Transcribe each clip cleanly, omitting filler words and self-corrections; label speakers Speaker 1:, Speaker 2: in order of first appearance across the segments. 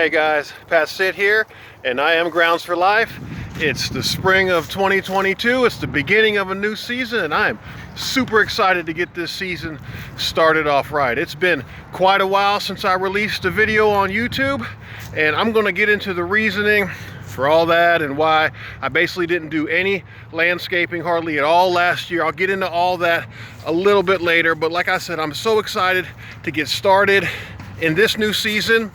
Speaker 1: Hey guys, Stitt here, and I am Grounds4Life. It's the spring of 2022. It's the beginning of a new season, and I'm super excited to get this season started off right. It's been quite a while since I released a video on YouTube, and I'm going to get into the reasoning for all that and why I basically didn't do any landscaping hardly at all last year. I'll get into all that a little bit later, but like I said, I'm so excited to get started in this new season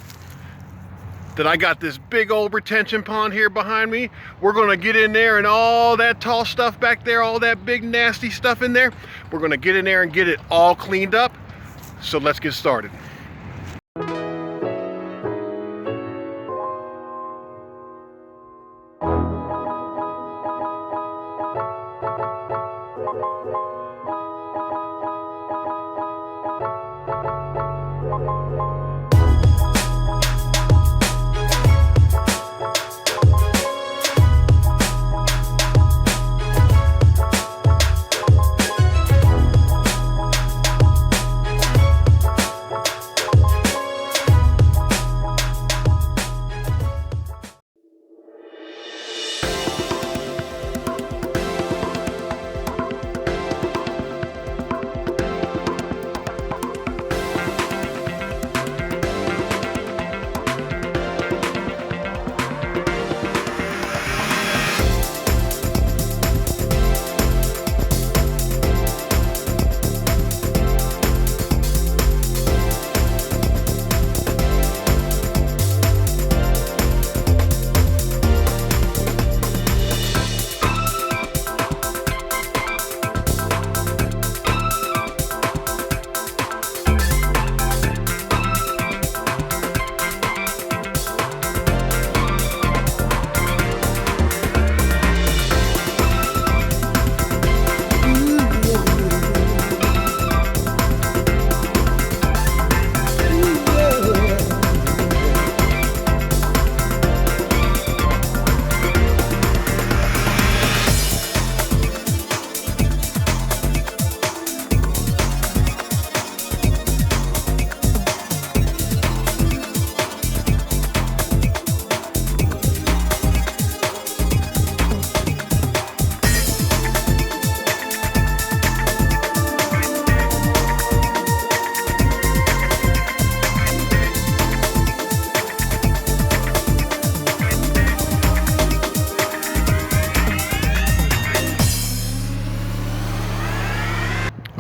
Speaker 1: that I got this big old retention pond here behind me. We're gonna get in there and all that tall stuff back there, all that big nasty stuff in there, we're gonna get in there and get it all cleaned up. So let's get started.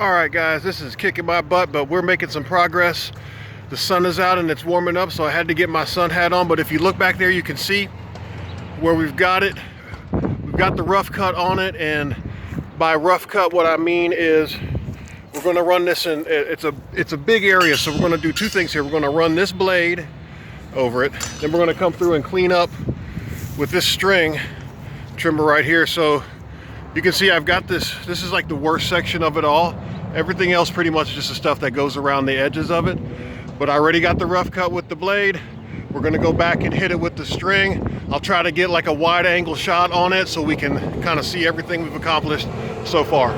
Speaker 1: Alright guys, this is kicking my butt, but we're making some progress. The sun is out and it's warming up, so I had to get my sun hat on, but if you look back there you can see where we've got it. We've got the rough cut on it, and by rough cut what I mean is we're going to run this in, it's a big area, so we're going to do two things here. We're going to run this blade over it, then we're going to come through and clean up with this string trimmer right here. So you can see I've got this is like the worst section of it all. Everything else pretty much just the stuff that goes around the edges of it. But I already got the rough cut with the blade. We're gonna go back and hit it with the string. I'll try to get like a wide angle shot on it so we can kind of see everything we've accomplished so far.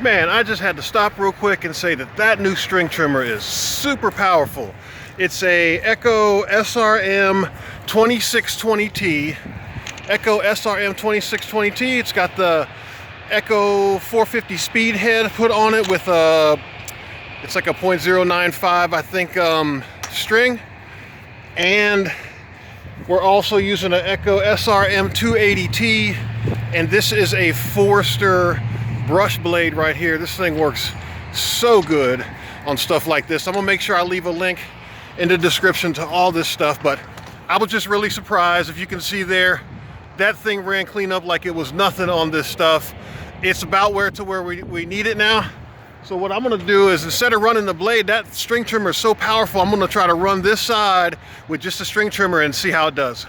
Speaker 1: Man, I just had to stop real quick and say that new string trimmer is super powerful. It's a Echo SRM 2620T. Echo SRM 2620T. It's got the Echo 450 speed head put on it with a, it's like a 0.095 I think string. And we're also using an Echo SRM 280T, and this is a Forester brush blade right here. This thing works so good on stuff like this. I'm gonna make sure I leave a link in the description to all this stuff, but I was just really surprised. If you can see there, that thing ran clean up like it was nothing on this stuff. It's about where we need it now. So what I'm gonna do is, instead of running the blade, that string trimmer is so powerful, I'm gonna try to run this side with just a string trimmer and see how it does.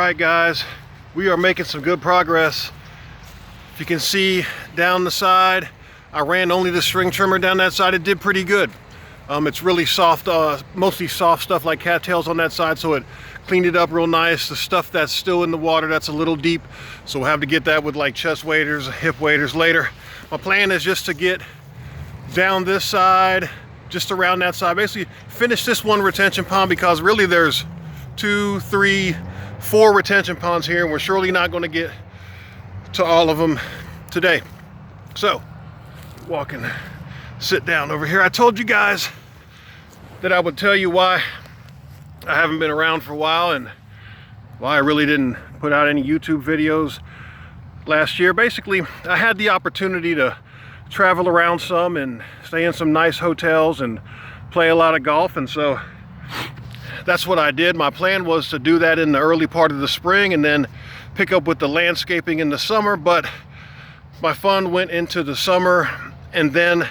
Speaker 1: right, guys, we are making some good progress. If you can see down the side, I ran only the string trimmer down that side. It did pretty good. It's really soft, mostly soft stuff like cattails on that side, so it cleaned it up real nice. The stuff that's still in the water, that's a little deep, so we'll have to get that with like chest waders, hip waders later. My plan is just to get down this side, just around that side, basically finish this one retention pond, because really there's 2, 3, 4 retention ponds here, and we're surely not going to get to all of them today. So walk and sit down over here. I told you guys that I would tell you why I haven't been around for a while and why I really didn't put out any YouTube videos last year. Basically, I had the opportunity to travel around some and stay in some nice hotels and play a lot of golf, and so that's what I did. My plan was to do that in the early part of the spring and then pick up with the landscaping in the summer, but my fun went into the summer, and then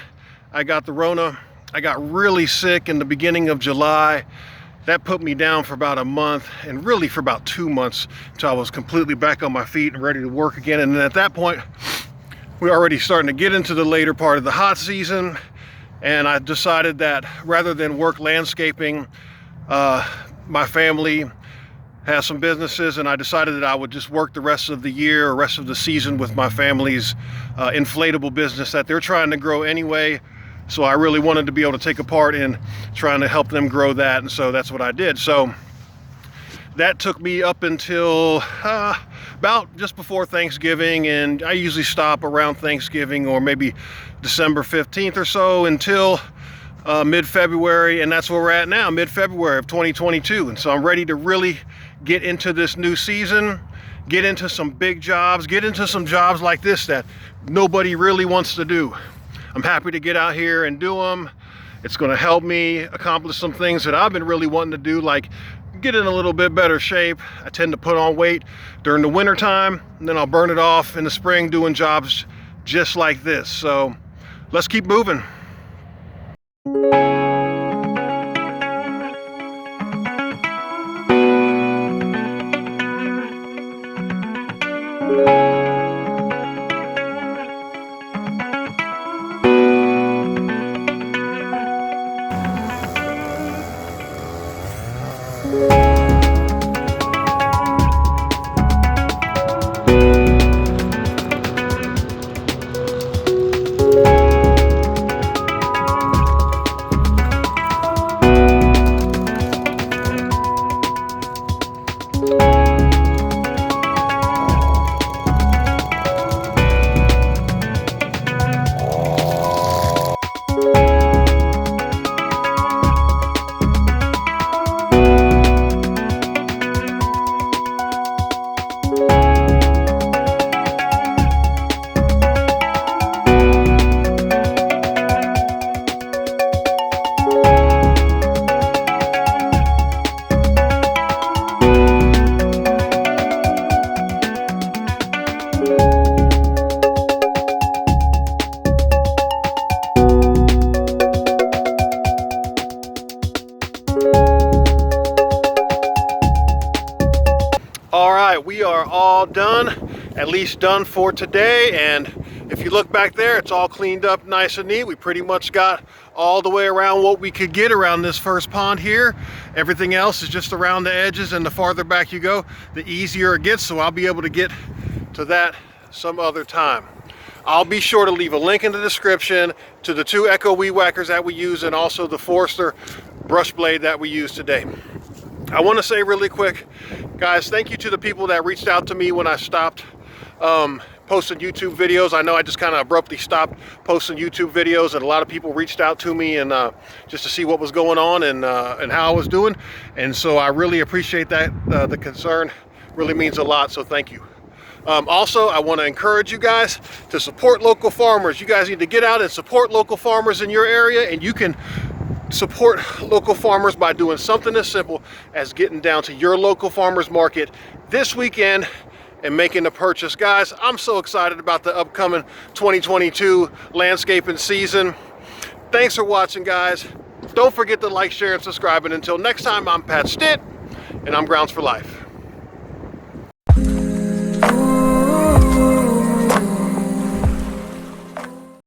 Speaker 1: I got the Rona. I got really sick in the beginning of July. That put me down for about a month, and really for about 2 months, until I was completely back on my feet and ready to work again. And then at that point, we're already starting to get into the later part of the hot season, and I decided that rather than work landscaping, my family has some businesses, and I decided that I would just work the rest of the year or rest of the season with my family's inflatable business that they're trying to grow anyway. So I really wanted to be able to take a part in trying to help them grow that, and so that's what I did. So that took me up until about just before Thanksgiving, and I usually stop around Thanksgiving or maybe December 15th or so until mid-February, and that's where we're at now, mid-February of 2022. And so I'm ready to really get into this new season, get into some big jobs, get into some jobs like this that nobody really wants to do. I'm happy to get out here and do them. It's going to help me accomplish some things that I've been really wanting to do, like get in a little bit better shape. I tend to put on weight during the winter time, and then I'll burn it off in the spring doing jobs just like this. So let's keep moving. All right, we are all done, at least done for today. And if you look back there, it's all cleaned up nice and neat. We pretty much got all the way around what we could get around this first pond here. Everything else is just around the edges, and the farther back you go, the easier it gets. So I'll be able to get to that some other time. I'll be sure to leave a link in the description to the 2 Echo weed whackers that we use, and also the Forester brush blade that we use today. I want to say really quick, guys, thank you to the people that reached out to me when I stopped posting YouTube videos. I know I just kind of abruptly stopped posting YouTube videos, and a lot of people reached out to me and just to see what was going on and how I was doing. And so I really appreciate that. The concern really means a lot, so thank you. Also, I want to encourage you guys to support local farmers. You guys need to get out and support local farmers in your area, and you can support local farmers by doing something as simple as getting down to your local farmers market this weekend and making a purchase. Guys, I'm so excited about the upcoming 2022 landscaping season. Thanks for watching, guys. Don't forget to like, share, and subscribe. And until next time, I'm Stitt, and I'm Grounds4Life.